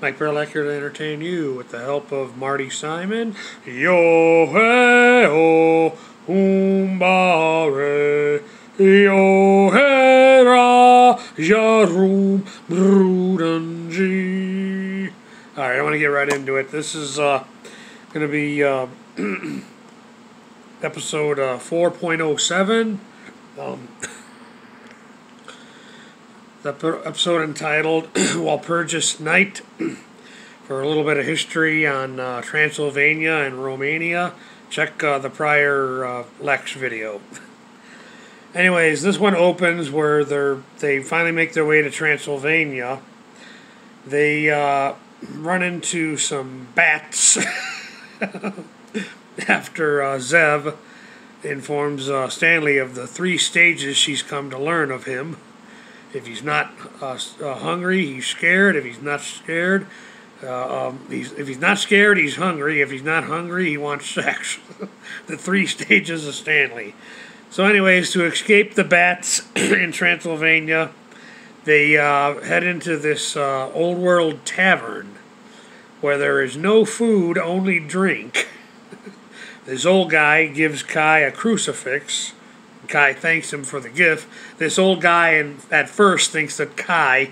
Mike Burlack here to entertain you with the help of Marty Simon. Yo-hey-oh, umbare, yo-hey-ra, jarum, brudanji. Alright, I want to get right into it. This is going to be episode 4.07. The episode entitled Walpurgis Night, for a little bit of history on Transylvania and Romania. Check the prior Lexx video. Anyways, this one opens where they finally make their way to Transylvania. They run into some bats after Zev informs Stanley of the 3 stages she's come to learn of him. If he's not hungry, he's scared. If he's not scared, if he's not scared, he's hungry. If he's not hungry, he wants sex. The 3 stages of Stanley. So anyways, to escape the bats in Transylvania, they head into this old world tavern where there is no food, only drink. This old guy gives Kai a crucifix. Kai thanks him for the gift. This old guy at first thinks that Kai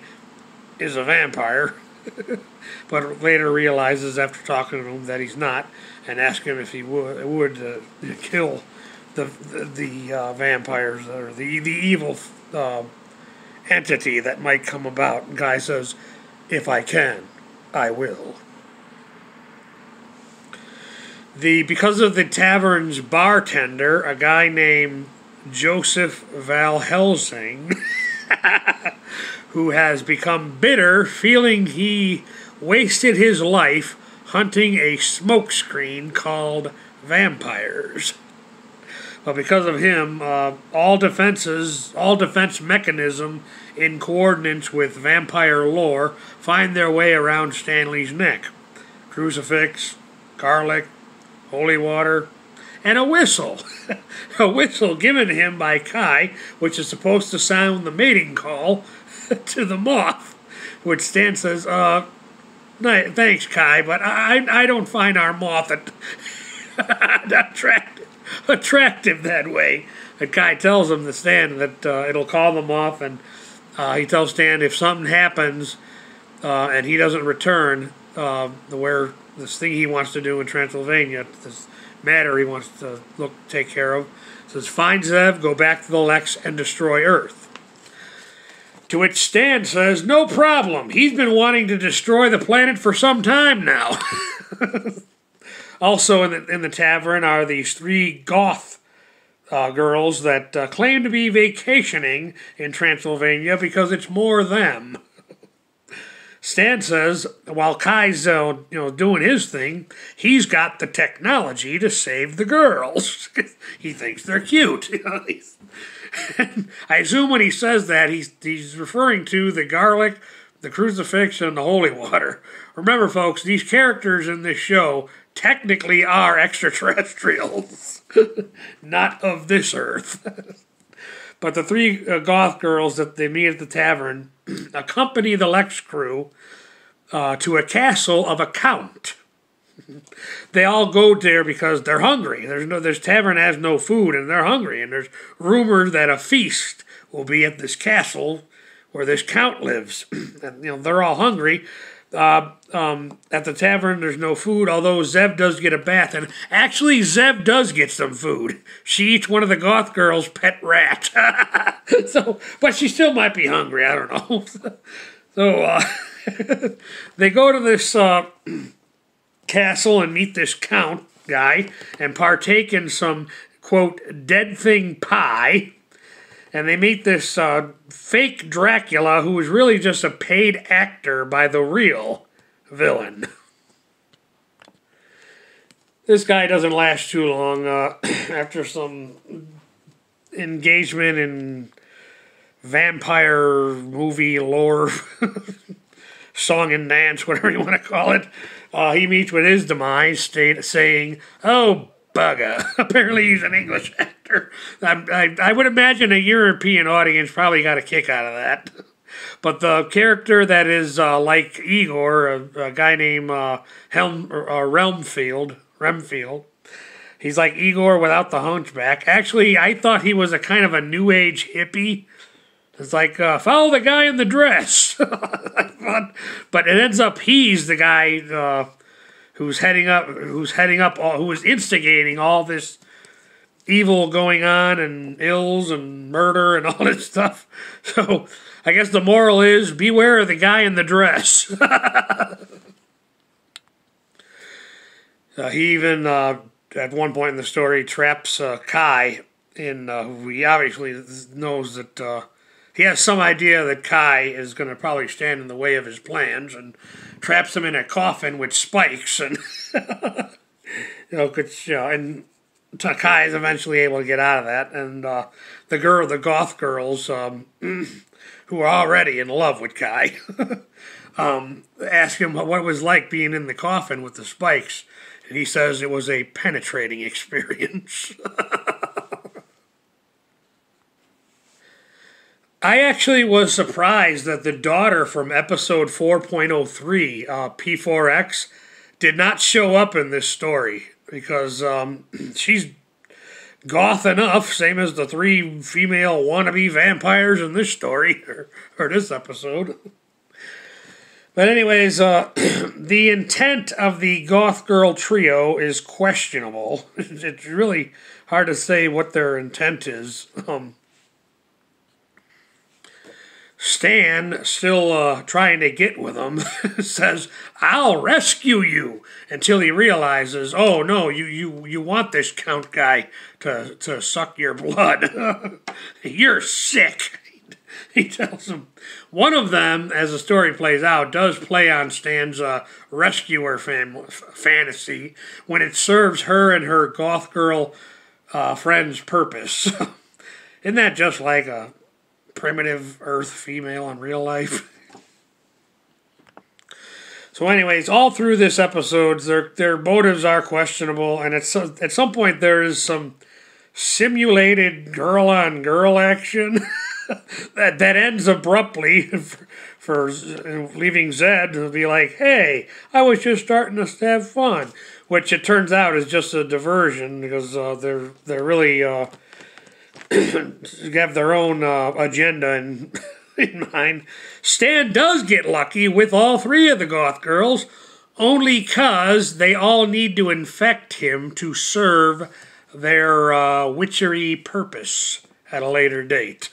is a vampire, but later realizes after talking to him that he's not, and asks him if he would kill the vampires or the evil entity that might come about. And Kai says, "If I can, I will." Because of the tavern's bartender, a guy named Joseph Val Helsing, who has become bitter, feeling he wasted his life hunting a smokescreen called vampires. But because of him, all defense mechanism in coordinates with vampire lore find their way around Stanley's neck. Crucifix, garlic, holy water, and a whistle. A whistle given to him by Kai, which is supposed to sound the mating call to the moth, which Stan says, thanks, Kai, but I don't find our moth attractive that way. And Kai tells him to Stan that it'll call the moth, and he tells Stan if something happens and he doesn't return, where this thing he wants to do in Transylvania, this matter he wants to take care of, says, find Zev, go back to the Lexx, and destroy Earth. To which Stan says, no problem. He's been wanting to destroy the planet for some time now. Also in the tavern are these 3 goth girls that claim to be vacationing in Transylvania because it's more them. Stan says, while Kai's doing his thing, he's got the technology to save the girls. He thinks they're cute. I assume when he says that, he's referring to the garlic, the crucifix, and the holy water. Remember, folks, these characters in this show technically are extraterrestrials, not of this Earth. But the 3 goth girls that they meet at the tavern accompany the Lexx crew to a castle of a count. They all go there because they're hungry. This tavern has no food, and they're hungry. And there's rumors that a feast will be at this castle where this count lives. And they're all hungry. At the tavern, there's no food, although Zev does get a bath. And actually, Zev does get some food. She eats one of the goth girls' pet rat. But she still might be hungry. I don't know. So they go to this castle and meet this count guy and partake in some, quote, dead thing pie. And they meet this fake Dracula who is really just a paid actor by the real villain. This guy doesn't last too long. After some engagement in vampire movie lore, song and dance, whatever you want to call it, he meets with his demise, saying, "Oh, bugger." Apparently he's an English actor. I would imagine a European audience probably got a kick out of that. But the character that is like Igor, a guy named Remfield, he's like Igor without the hunchback. Actually, I thought he was a kind of a new age hippie. It's like, follow the guy in the dress. But it ends up he's the guy who is instigating all this evil going on and ills and murder and all this stuff. So I guess the moral is beware of the guy in the dress. He even, at one point in the story, traps Kai in, who he obviously knows that he has some idea that Kai is going to probably stand in the way of his plans, and traps him in a coffin with spikes, and and Kai is eventually able to get out of that, and the goth girls, who are already in love with Kai, ask him what it was like being in the coffin with the spikes, and he says it was a penetrating experience. I actually was surprised that the daughter from episode 4.03, P4X, did not show up in this story, because she's goth enough, same as the 3 female wannabe vampires in this story, or this episode. But anyways, the intent of the goth girl trio is questionable. It's really hard to say what their intent is. Stan, still trying to get with them, says, "I'll rescue you," until he realizes, oh no, you want this Count guy to suck your blood. You're sick. He tells him. One of them, as the story plays out, does play on Stan's rescuer fantasy when it serves her and her goth girl friend's purpose. Isn't that just like a primitive Earth female in real life? So anyways, all through this episode, their motives are questionable, and at some point there is some simulated girl-on-girl action that ends abruptly for leaving Zed to be like, hey, I was just starting to have fun, which it turns out is just a diversion, because they're really have their own agenda in mind. Stan does get lucky with all 3 of the goth girls, only because they all need to infect him to serve their witchery purpose at a later date.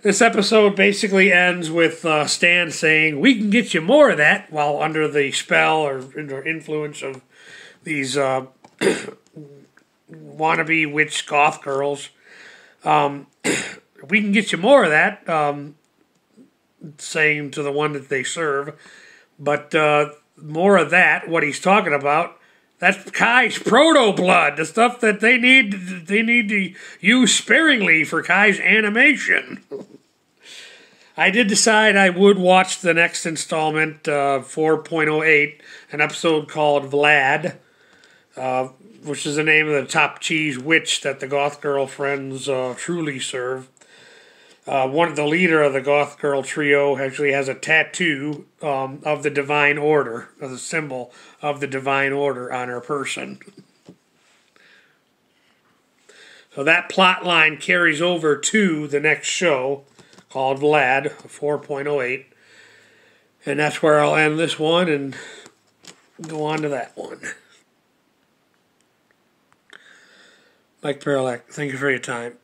This episode basically ends with Stan saying, "We can get you more of that," while under the spell or under influence of these wannabe witch goth girls. We can get you more of that, saying to the one that they serve. But more of that, what he's talking about, that's Kai's proto-blood, the stuff that they need to use sparingly for Kai's animation. I did decide I would watch the next installment, 4.08, an episode called Vlad, which is the name of the top cheese witch that the goth girl friends truly serve. The leader of the goth girl trio actually has a tattoo of the Divine Order, of the symbol of the Divine Order on her person. So that plot line carries over to the next show called Vlad, 4.08. And that's where I'll end this one and go on to that one. Mike Perlak, thank you for your time.